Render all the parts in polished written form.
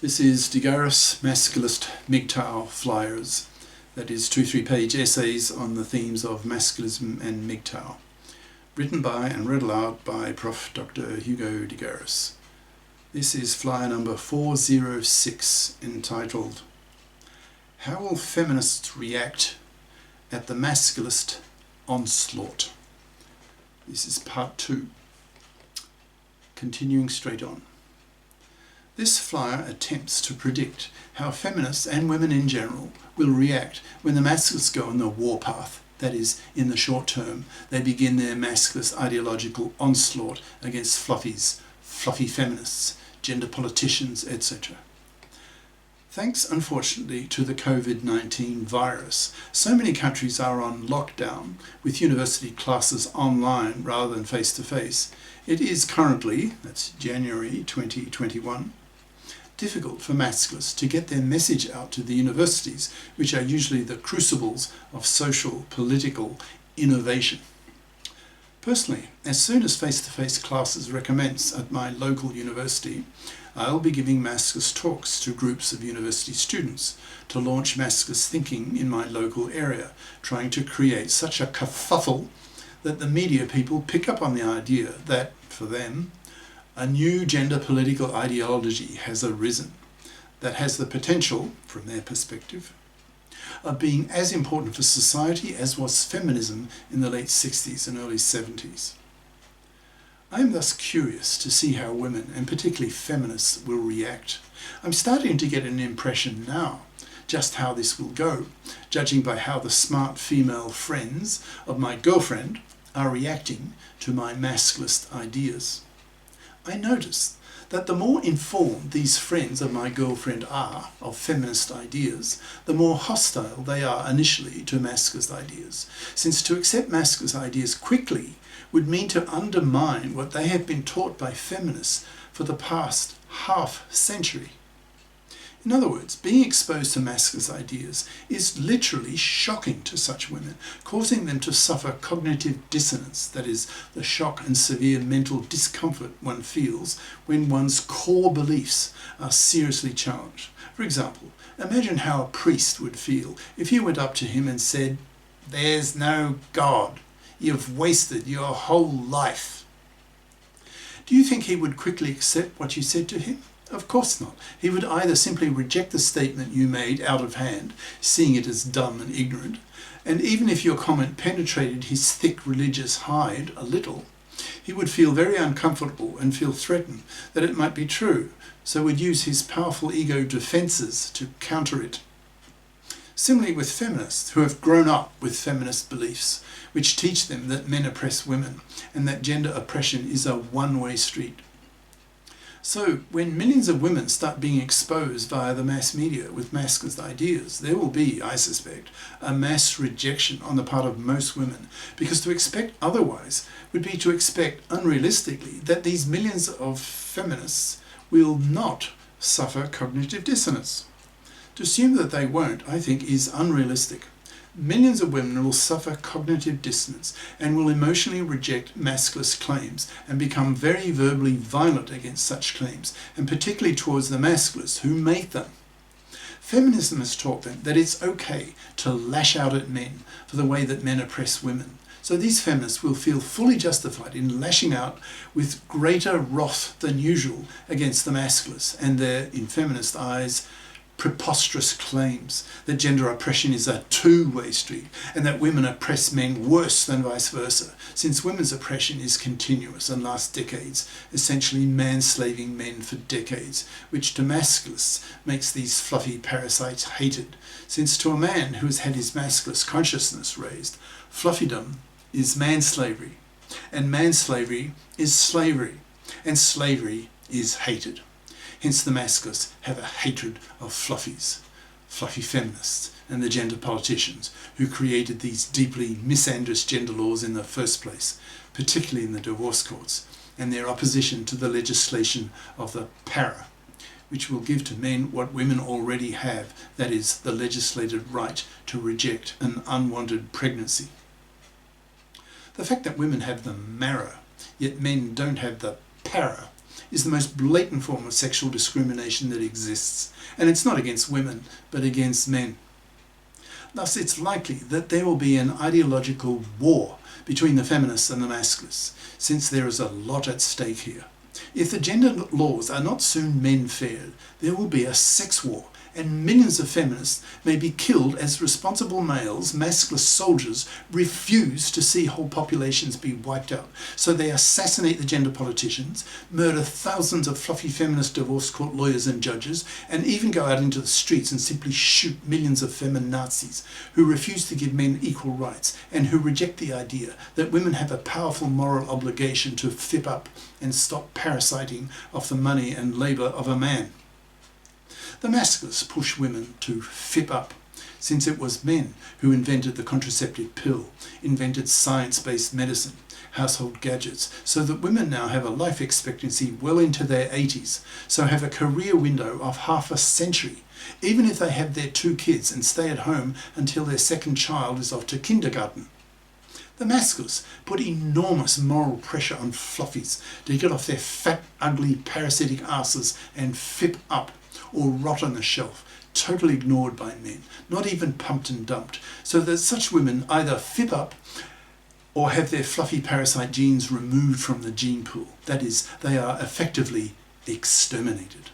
This is the GARIS Masculist MGTOW flyers, that is 2-3 page essays on the themes of masculism and MGTOW, written by and read aloud by Prof. Dr. Hugo de GARIS. This is flyer number 406, entitled How Will Feminists React at the Masculist Onslaught? This is part 2, continuing straight on. This flyer attempts to predict how feminists and women in general will react when the masculists go on the warpath, that is, in the short term, they begin their masculist ideological onslaught against fluffy feminists, gender politicians, etc. Thanks, unfortunately, to the COVID-19 virus, so many countries are on lockdown with university classes online rather than face-to-face. It is currently, that's January 2021, difficult for masculists to get their message out to the universities, which are usually the crucibles of social, political innovation. Personally, as soon as face-to-face classes recommence at my local university, I'll be giving masculist talks to groups of university students to launch masculist thinking in my local area, trying to create such a kerfuffle that the media people pick up on the idea that, for them, a new gender political ideology has arisen that has the potential, from their perspective, of being as important for society as was feminism in the late 60s and early 70s. I am thus curious to see how women, and particularly feminists, will react. I'm starting to get an impression now just how this will go, judging by how the smart female friends of my girlfriend are reacting to my masculist ideas. I notice that the more informed these friends of my girlfriend are of feminist ideas, the more hostile they are initially to masculist ideas, since to accept masculist ideas quickly would mean to undermine what they have been taught by feminists for the past half-century. In other words, being exposed to masculist ideas is literally shocking to such women, causing them to suffer cognitive dissonance, that is, the shock and severe mental discomfort one feels when one's core beliefs are seriously challenged. For example, imagine how a priest would feel if you went up to him and said, "There's no God. You've wasted your whole life." Do you think he would quickly accept what you said to him? Of course not. He would either simply reject the statement you made out of hand, seeing it as dumb and ignorant, and even if your comment penetrated his thick religious hide a little, he would feel very uncomfortable and feel threatened that it might be true, so would use his powerful ego defences to counter it. Similarly with feminists who have grown up with feminist beliefs, which teach them that men oppress women and that gender oppression is a one-way street. So, when millions of women start being exposed via the mass media with masculist ideas, there will be, I suspect, a mass rejection on the part of most women, because to expect otherwise would be to expect unrealistically that these millions of feminists will not suffer cognitive dissonance. To assume that they won't, I think, is unrealistic. Millions of women will suffer cognitive dissonance and will emotionally reject masculist claims and become very verbally violent against such claims, and particularly towards the masculists who make them. Feminism has taught them that it's okay to lash out at men for the way that men oppress women. So these feminists will feel fully justified in lashing out with greater wrath than usual against the masculists and their, in feminist eyes, preposterous claims that gender oppression is a two-way street and that women oppress men worse than vice versa, since women's oppression is continuous and lasts decades, essentially manslaving men for decades, which to masculists makes these fluffy parasites hated, since to a man who has had his masculist consciousness raised, fluffydom is manslavery, and manslavery is slavery, and slavery is hated. Hence the masculists have a hatred of fluffy feminists and the gender politicians who created these deeply misandrous gender laws in the first place, particularly in the divorce courts, and their opposition to the legislation of the para, which will give to men what women already have, that is, the legislated right to reject an unwanted pregnancy. The fact that women have the mara, yet men don't have the para, is the most blatant form of sexual discrimination that exists, and it's not against women, but against men. Thus, it's likely that there will be an ideological war between the feminists and the masculists, since there is a lot at stake here. If the gender laws are not soon men-fared, there will be a sex war, and millions of feminists may be killed as responsible males, masculist soldiers, refuse to see whole populations be wiped out. So they assassinate the gender politicians, murder thousands of fluffy feminist divorce court lawyers and judges, and even go out into the streets and simply shoot millions of feminazis who refuse to give men equal rights and who reject the idea that women have a powerful moral obligation to fip up and stop parasiting off the money and labour of a man. The masculists push women to fip up, since it was men who invented the contraceptive pill, invented science-based medicine, household gadgets, so that women now have a life expectancy well into their 80s, so have a career window of half a century, even if they have their 2 kids and stay at home until their 2nd child is off to kindergarten. The masculists put enormous moral pressure on fluffies to get off their fat, ugly, parasitic asses and fip up, or rot on the shelf, totally ignored by men, not even pumped and dumped, so that such women either fip up or have their fluffy parasite genes removed from the gene pool. That is, they are effectively exterminated.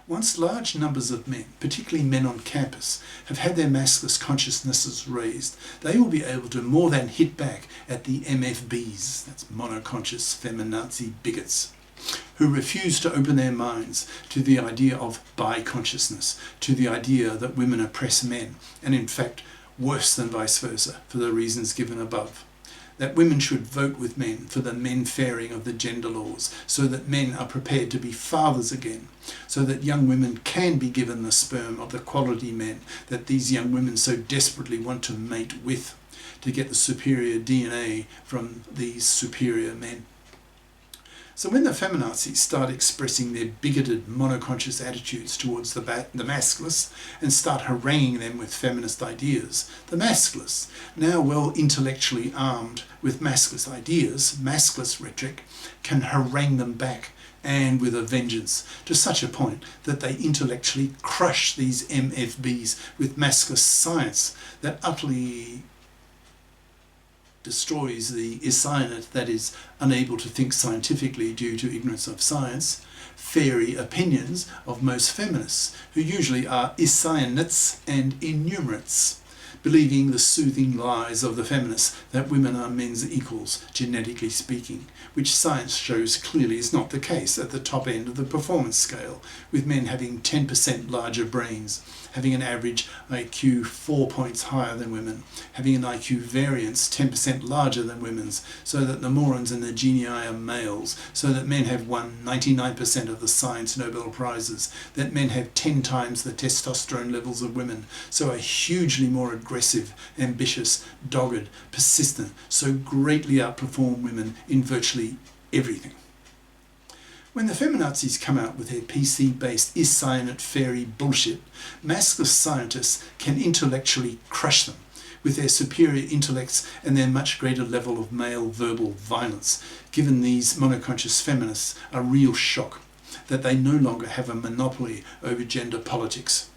Once large numbers of men, particularly men on campus, have had their masculist consciousnesses raised, they will be able to more than hit back at the MFBs, that's monoconscious feminazi bigots, who refuse to open their minds to the idea of bi-consciousness, to the idea that women oppress men, and in fact worse than vice versa, for the reasons given above. That women should vote with men for the men-faring of the gender laws, so that men are prepared to be fathers again, so that young women can be given the sperm of the quality men that these young women so desperately want to mate with, to get the superior DNA from these superior men. So when the feminazis start expressing their bigoted, monoconscious attitudes towards the masculists and start haranguing them with feminist ideas, the masculists, now well intellectually armed with masculist ideas, masculist rhetoric, can harangue them back, and with a vengeance, to such a point that they intellectually crush these MFBs with masculist science that utterly destroys the dissonant, that is, unable to think scientifically due to ignorance of science, fairy opinions of most feminists, who usually are dissonants and innumerates, believing the soothing lies of the feminists that women are men's equals, genetically speaking, which science shows clearly is not the case at the top end of the performance scale, with men having 10% larger brains, having an average IQ 4 points higher than women, having an IQ variance 10% larger than women's, so that the morons and the genii are males, so that men have won 99% of the science Nobel Prizes, that men have 10 times the testosterone levels of women, so are hugely more aggressive, ambitious, dogged, persistent, so greatly outperform women in virtually everything. When the feminazis come out with their PC-based dissonant fairy bullshit, masculist scientists can intellectually crush them with their superior intellects and their much greater level of male verbal violence, giving these monoconscious feminists a real shock that they no longer have a monopoly over gender politics.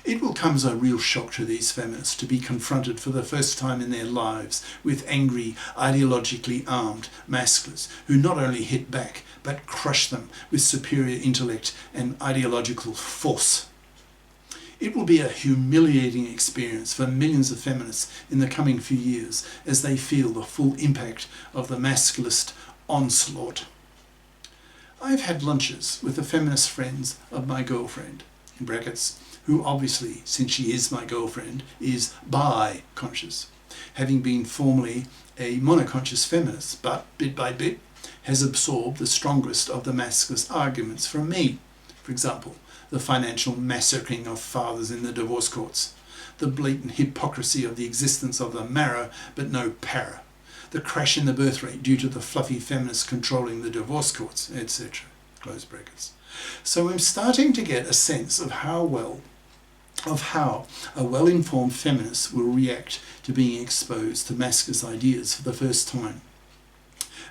It will come as a real shock to these feminists to be confronted for the first time in their lives with angry, ideologically armed masculists who not only hit back but crush them with superior intellect and ideological force. It will be a humiliating experience for millions of feminists in the coming few years as they feel the full impact of the masculist onslaught. I've had lunches with the feminist friends of my girlfriend, in brackets, who obviously, since she is my girlfriend, is bi-conscious, having been formerly a monoconscious feminist, but bit by bit has absorbed the strongest of the masculist arguments from me. For example, the financial massacring of fathers in the divorce courts, the blatant hypocrisy of the existence of the mara but no para, the crash in the birth rate due to the fluffy feminists controlling the divorce courts, etc. Close brackets. So I'm starting to get a sense of how a well-informed feminist will react to being exposed to masculist ideas for the first time.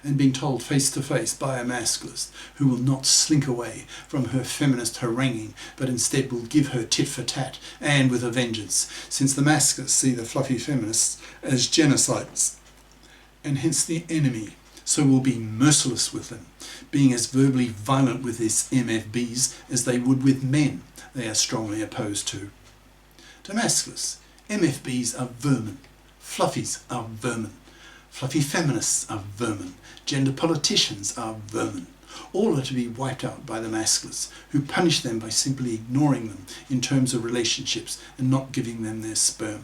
and being told face to face by a masculist who will not slink away from her feminist haranguing, but instead will give her tit for tat and with a vengeance, since the masculists see the fluffy feminists as genocides and hence the enemy, so will be merciless with them, being as verbally violent with these MFBs as they would with men they are strongly opposed to. To masculists, MFBs are vermin, fluffies are vermin, fluffy feminists are vermin, gender politicians are vermin. All are to be wiped out by the masculists, who punish them by simply ignoring them in terms of relationships and not giving them their sperm.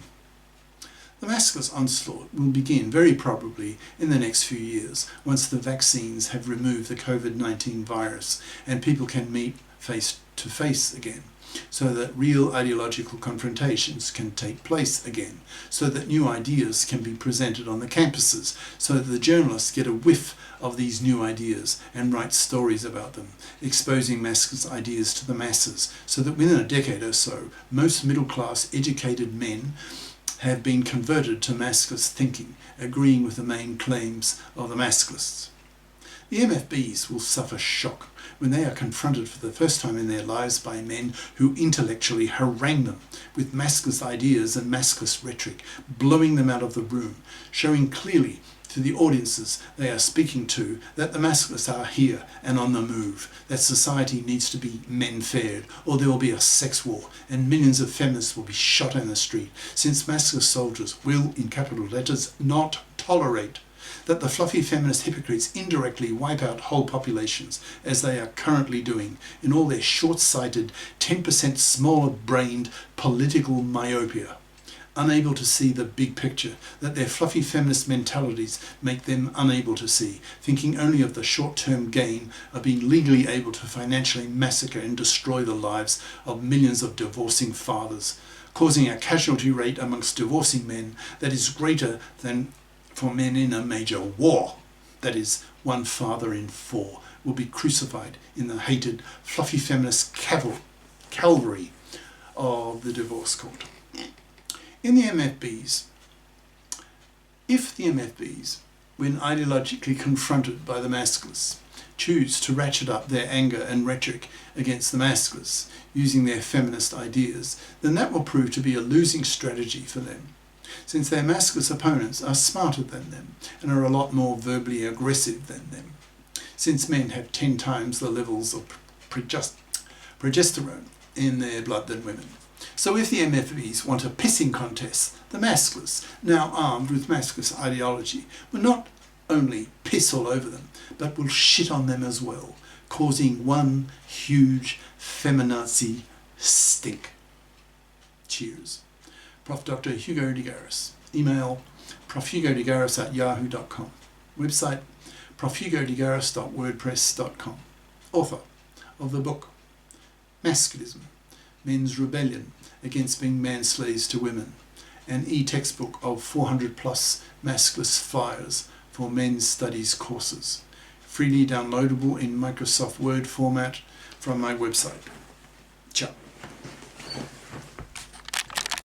The Masculist Onslaught will begin very probably in the next few years, once the vaccines have removed the COVID-19 virus and people can meet face to face again, so that real ideological confrontations can take place again, so that new ideas can be presented on the campuses, so that the journalists get a whiff of these new ideas and write stories about them, exposing masculinist ideas to the masses, so that within a decade or so, most middle-class educated men have been converted to masculist thinking, agreeing with the main claims of the masculists. The MFBs will suffer shock when they are confronted for the first time in their lives by men who intellectually harangue them with masculist ideas and masculist rhetoric, blowing them out of the room, showing clearly to the audiences they are speaking to that the masculists are here and on the move, that society needs to be men-fared, or there will be a sex war and millions of feminists will be shot in the street, since masculist soldiers will, in capital letters, not tolerate that the fluffy feminist hypocrites indirectly wipe out whole populations, as they are currently doing in all their short-sighted, 10% smaller-brained political myopia, unable to see the big picture that their fluffy feminist mentalities make them unable to see, thinking only of the short-term gain of being legally able to financially massacre and destroy the lives of millions of divorcing fathers, causing a casualty rate amongst divorcing men that is greater than for men in a major war. That is, 1 father in 4 will be crucified in the hated fluffy feminist cavalry of the divorce court. In the MFBs, if the MFBs, when ideologically confronted by the masculists, choose to ratchet up their anger and rhetoric against the masculists using their feminist ideas, then that will prove to be a losing strategy for them, since their masculist opponents are smarter than them and are a lot more verbally aggressive than them, since men have 10 times the levels of progesterone in their blood than women. So if the MFBs want a pissing contest, the masculists, now armed with masculist ideology, will not only piss all over them, but will shit on them as well, causing one huge feminazi stink. Cheers. Prof. Dr. Hugo de Garis. Email profhugodegaris@yahoo.com. Website profhugodegaris.wordpress.com. Author of the book Masculism, Men's Rebellion Against Being Man-Slaves to Women, an e-textbook of 400 plus masculist flyers for men's studies courses, freely downloadable in Microsoft Word format from my website. Ciao.